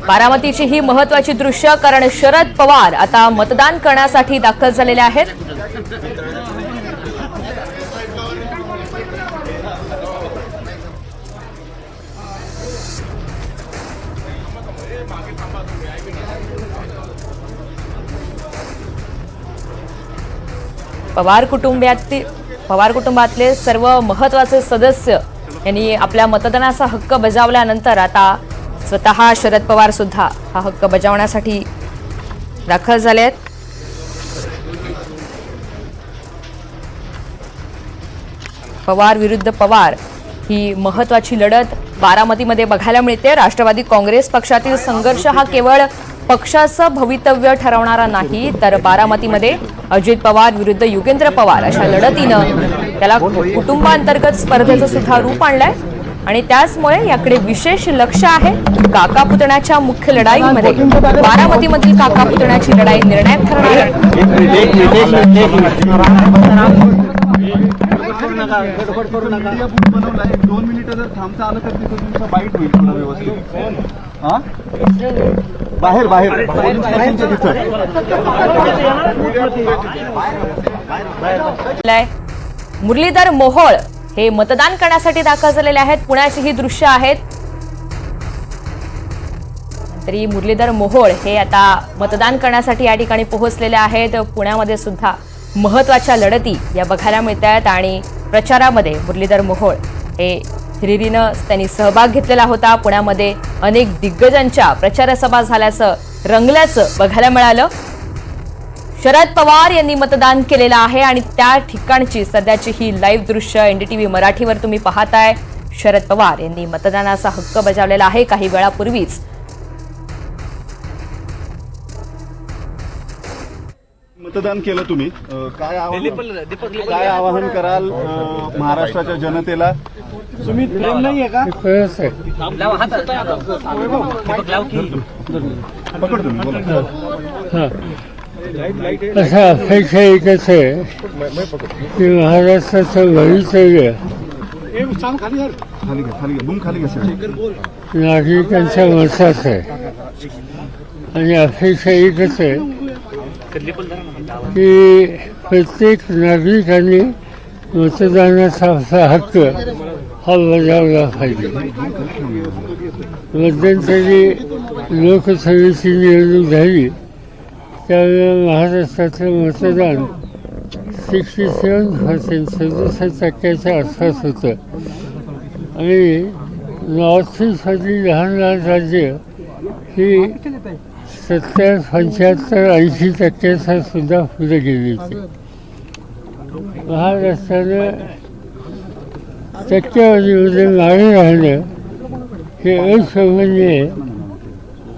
बारामतीची ही महत्त्वाची दृश्य, कारण शरद पवार आता मतदान करण्यासाठी दाखल झालेले आहेत। पवार कुटुंबातले सर्व महत्त्वाचे सदस्य यांनी आपल्या मतदानाचा हक्क बजावल्यानंतर आता स्वतः शरद पवार सुद्धा हा हक्क बजावण्यासाठी दाखल झाले आहेत। पवार विरुद्ध पवार ही महत्त्वाची लढत बारामतीमध्ये बघायला मिळते। राष्ट्रवादी काँग्रेस पक्षातील संघर्ष हा केवळ पक्षाचं भवितव्य ठरवणारा नाही, तर बारामतीमध्ये अजित पवार विरुद्ध युगेंद्र पवार अशा लढतीनं त्याला कुटुंबांतर्गत स्पर्धेचं सुद्धा रूप आणलंय आणि त्याचमुळे याकडे विशेष लक्ष आहे। काका पुतण्याच्या मुख्य लढाईमध्ये बारामतीमधील काका पुतण्याची लढाई निर्णायक ठरणार आहे। दोन मिनिटं जर थांबता आलं तर तिथं तुमचं बाईट होईल थोडं व्यवस्थित। हा बाहेर बाहेर मुरलीधर मोहोळ हे मतदान करण्यासाठी दाखल झालेले आहेत। पुण्याची ही दृश्य आहेत। तरी मुरलीधर मोहोळ हे आता मतदान करण्यासाठी या ठिकाणी पोहोचलेले आहेत। पुण्यामध्ये सुद्धा महत्त्वाच्या लढती या बघायला मिळत आहेत आणि प्रचारामध्ये मुरलीधर मोहोळ हे हिरिरीनं त्यांनी सहभाग घेतलेला होता। पुण्यामध्ये अनेक दिग्गजांच्या प्रचार सभा झाल्याचं रंगल्याचं बघायला मिळालं। शरद पवार यांनी मतदान केलेलं आहे आणि त्या ठिकाणची सध्याची ही लाईव्ह दृश्य एनडीटीव्ही मराठीवर तुम्ही पाहताय। शरद पवार यांनी मतदानाचा हक्क बजावलेला आहे काही वेळापूर्वीच। मतदान केलं तुम्ही, काय आवाहन कराल महाराष्ट्राच्या जनतेला? तुम्ही प्रेम नाहीये का? पकड तुम्ही बोला। अशा अपेक्षा एकच आहे की महाराष्ट्राचं भवितव्य नागरिकांच्या मतात आहे आणि अपेक्षा एकच आहे की प्रत्येक नागरिकांनी मतदानाचा आपला हक्क हा बजावला पाहिजे। मध्यंतरी लोकसभेची निवडणूक झाली त्यावेळेला महाराष्ट्राचं मतदान 67% आसपास होतं आणि नॉर्थ ईस्टमधली लहान लहान राज्य ही 70, 75, 80% सुद्धा पुढे गेली होती। महाराष्ट्रानं टक्केवारीमध्ये मागे राहिलं हे अशोभनीय आहे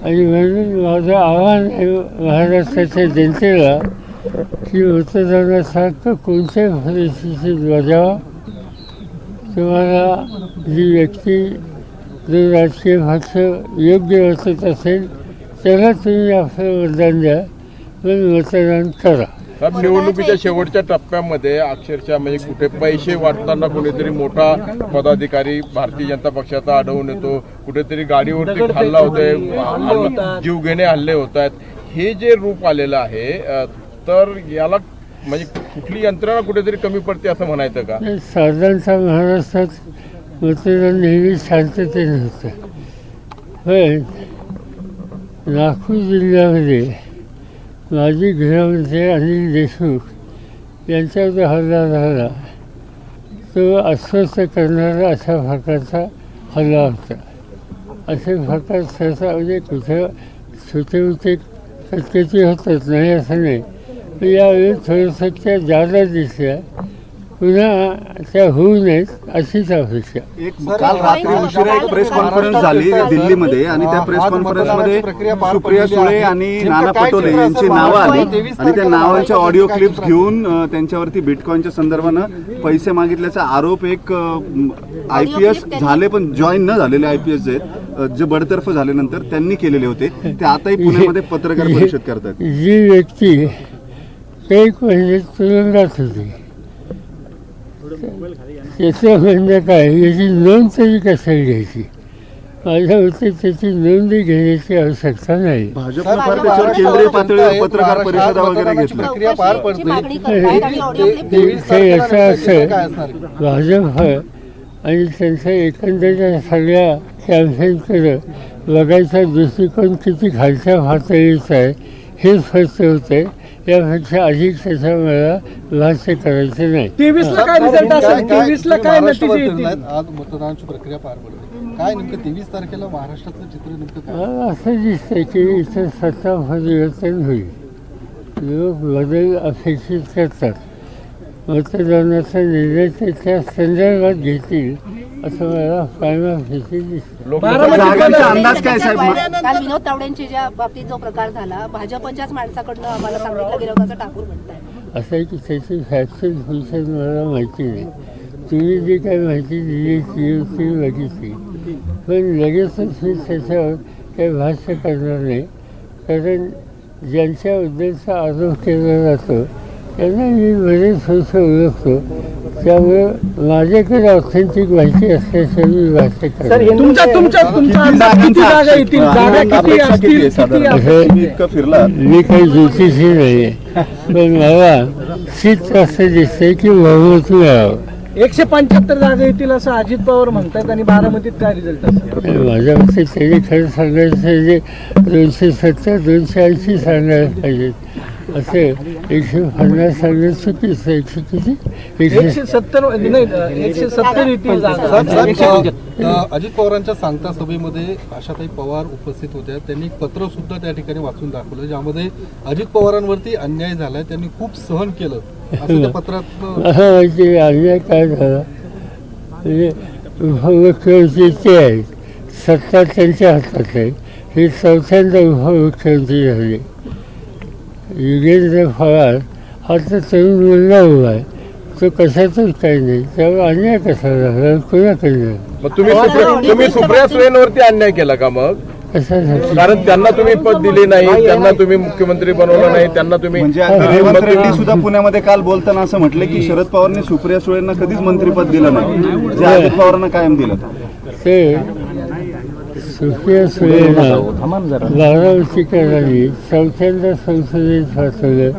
आणि म्हणून माझं आव्हान आहे महाराष्ट्राच्या जनतेला की मतदानाचा हक्क कोणत्याही परिस्थितीत बजावा। तुम्हाला जी व्यक्ती जो राजकीय पक्ष योग्य वाटत असेल त्याला तुम्ही आपलं मतदान द्या, पण मतदान करा। निवडणुकीच्या शेवटच्या टप्प्यामध्ये अक्षरशः म्हणजे कुठे पैसे वाटताना कुठेतरी मोठा पदाधिकारी भारतीय जनता पक्षाचा आढळून येतो, कुठेतरी गाडीवरती हल्ला होतोय, जीवघेणे हल्ले होत आहेत। हे जे रूप आलेलं आहे तर याला म्हणजे कुठली यंत्रणा कुठेतरी कमी पडते असं म्हणायचं का? साधारणतः महाराष्ट्रात मतदान नेहमी शांततेने होतं, पण नागपूर जिल्ह्यामध्ये माजी गृहमंत्री अनिल देशमुख यांच्यावर हल्ला झाला तो अस्वस्थ करणारा अशा प्रकारचा हल्ला होता। असे प्रकार सहसा म्हणजे कुठे छोटे मोठे शक्यते होतात, नाही असं नाही, पण यावेळी थोडंसं जादा दिसल्या, पुन्हा त्या होऊ नयेत अशीच अपेक्षा। काल रात्री उशिरा एक प्रेस कॉन्फरन्स झाली दिल्लीमध्ये आणि त्या प्रेस कॉन्फरन्समध्ये सुप्रिया सुळे आणि नाना पटोले यांची नावं आली आणि त्या नावांच्या ऑडिओ क्लिप्स घेऊन त्यांच्यावरती बिटकॉईनच्या संदर्भानं पैसे मागितल्याचा आरोप एक IPS झाले पण जॉईन न झालेले IPS आहेत जे बडतर्फ झाल्यानंतर त्यांनी केलेले होते, ते आताही पुण्यामध्ये पत्रकार परिषद करतात। जी व्यक्ती एक महिने तुरुंगात होती याचं म्हणजे काय, याची नोंद तरी कशाला घ्यायची? माझ्या मते त्याची नोंद घेण्याची आवश्यकता नाही. भाजपनं फार त्याच्यावर केंद्रीय पातळीवर पत्रकार परिषदा वगैरे घेतल्या. प्रक्रिया पार पडते. ते याचं असं भाजप आणि त्यांच्या एकंदरीत सगळ्या कॅम्पेनकडं बघायचा दृष्टिकोन किती खालच्या पातळीचा आहे हे स्पष्ट होते. यापेक्षा अधिक त्याचा मला भाष्य करायचे नाही. 23ला काय रिझल्ट असेल, 23ला काय नतीजे येतील? आज मतदानाची प्रक्रिया पार पडते. काय नेमकं 23 तारखेला महाराष्ट्रातलं चित्र नेमकं काय? असं दिसतंय की इथं सत्ता परिवर्तन होईल. लोक बदल अपेक्षित करतात. मतदानाचा निर्णय ते त्या संदर्भात घेतील असं मला फायनाफिशी दिसतं. जागेचा अंदाज काय साहेब? काल विनोद तावडेंच्या ज्या बाबतीत जो प्रकार झाला, भाजपच्याच माणसाकडनं आम्हाला सांगितलं गेलं असं ठाकूर म्हणतात. असं आहे की त्याची फॅक्शन फंक्शन मला माहिती नाही. तुम्ही जी काही माहिती दिली ती बघितली, पण लगेचच मी त्याच्यावर काही भाष्य करणार नाही. कारण ज्यांच्याबद्दलचा आरोप केला जातो त्यांना मी बरेच वर्ष ओळखतो. त्यामुळे माझ्याकडे ऑथेंटिक माहिती असल्याचं मी भाष्य करणार. तुमचा अंदाज किती जागा येतील, जागा किती असतील, किती तुम्ही इतकं फिरला. मी काही ज्योतिषी नाही आहे, पण मला शीत असं दिसतंय की बहुमत मिळावं. 175 जागा येतील असं अजित पवार म्हणतात आणि बारामतीत काय रिझल्ट असेल? माझ्या मते त्यांनी खरं सांगायचं म्हणजे 270 280 सांगायला पाहिजेत. असे 150 सांगणं चुकीचं. 170 नाही, 170 येतील जागा. अजित पवारांच्या सांगता सभेमध्ये आशाताई पवार उपस्थित होत्या. त्यांनी एक पत्र सुद्धा त्या ठिकाणी वाचून दाखवलं, ज्यामध्ये अजित पवारांवरती अन्याय झालाय, त्यांनी खूप सहन केलं असं त्या पत्रात. असं माहिती अन्याय काय झाला म्हणजे उपमुख्यमंत्री ते आहेत, सत्ता त्यांच्या हातात आहे. हे चौथ्यांदा उपमुख्यमंत्री झाले. योगेंद्र पवार हा तर तरुण मुलगा उभा आहे, तो कशातच काही नाही. त्यामुळे अन्याय कसा झाला कोणाकडे? मग तुम्ही सुप्रिया सुळेंवरती अन्याय केला का मग? कशासाठी? कारण त्यांना तुम्ही पद दिले नाही, त्यांना तुम्ही मुख्यमंत्री बनवलं नाही, त्यांना तुम्ही म्हणजे रेवंत रेड्डी सुद्धा पुण्यामध्ये काल बोलताना असं म्हटलं की शरद पवारांनी सुप्रिया सुळेंना कधीच मंत्रिपद दिलं नाही, जे अजित पवारांना कायम दिलं. ते सुप्रिया सुळेंना बारामतीकरांनी चौथ्यांदा संसदेत पाठवलं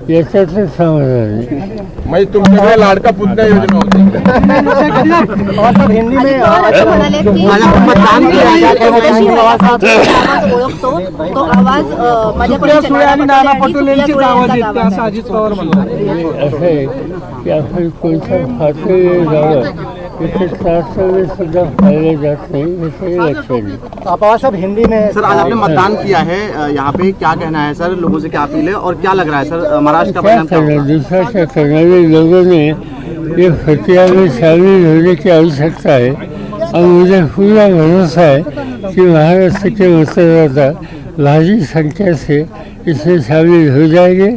याच्यातच समाधान आहे. म्हणजे तुमच्याकडे लाडका पुतण्या योजना होती. हिंदी में म्हणाले की आवाज ओळखतो, तो आवाज माझ्या सुप्रिया सुळे आणि नाना पटोले यांचीच आवाज येते असं अजित पवार म्हणतात. असं आहे की आपण कोणत्या पातळीवर जावं तिथे शास्त्र सुद्धा पाहिले जात नाही हे लक्षात घ्या. हिंदी में सर, आज आपने मतदान किया है यहाँ पे, क्या कहना है सर? लोगों से क्या अपील है और क्या लग रहा है सर महाराष्ट्र का क्या परिणाम क्या करना, होगा? दूसरा क्या करना? ये लोगों ने ये फतिया में शामिल होने की आवश्यकता है और मुझे पूरा भरोसा है कि महाराष्ट्र के मतदाता भारी संख्या से इसमें शामिल हो जाएंगे,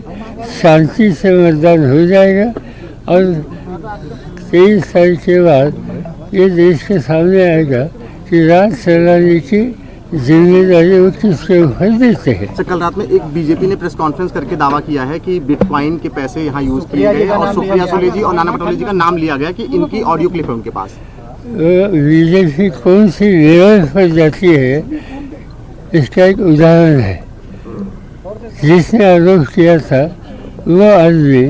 शांति से मतदान हो जाएगा और 23 तारीख के बाद ये देश के सामने आएगा कि राज चलाने की जिम्मेदारी वो किसके ऊपर देते हैं। सर, कल रात में एक बीजेपी ने प्रेस कॉन्फ्रेंस करके दावा किया है कि बिटकॉइन के पैसे यहाँ यूज किए गए और सुप्रिया सुले जी और नाना पटोले जी का नाम लिया गया कि इनकी ऑडियो क्लिप है उनके पास। बीजेपी कौन सी लेवल पर जाती है इसका एक उदाहरण है। जिसने आरोप किया था वो आदमी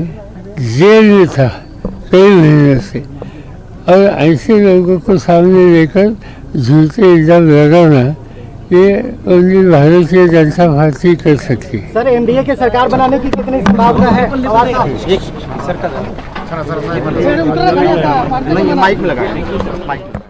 जेल में था कई महीनों से, और ऐसे लोगों को सामने लेकर झूठे इल्जाम लगाना ये ओनली भारतीय जनता पार्टी कर सकती है। सर, एनडीए की सरकार बनाने की कितनी संभावना है? नहीं, माइक में लगा माइक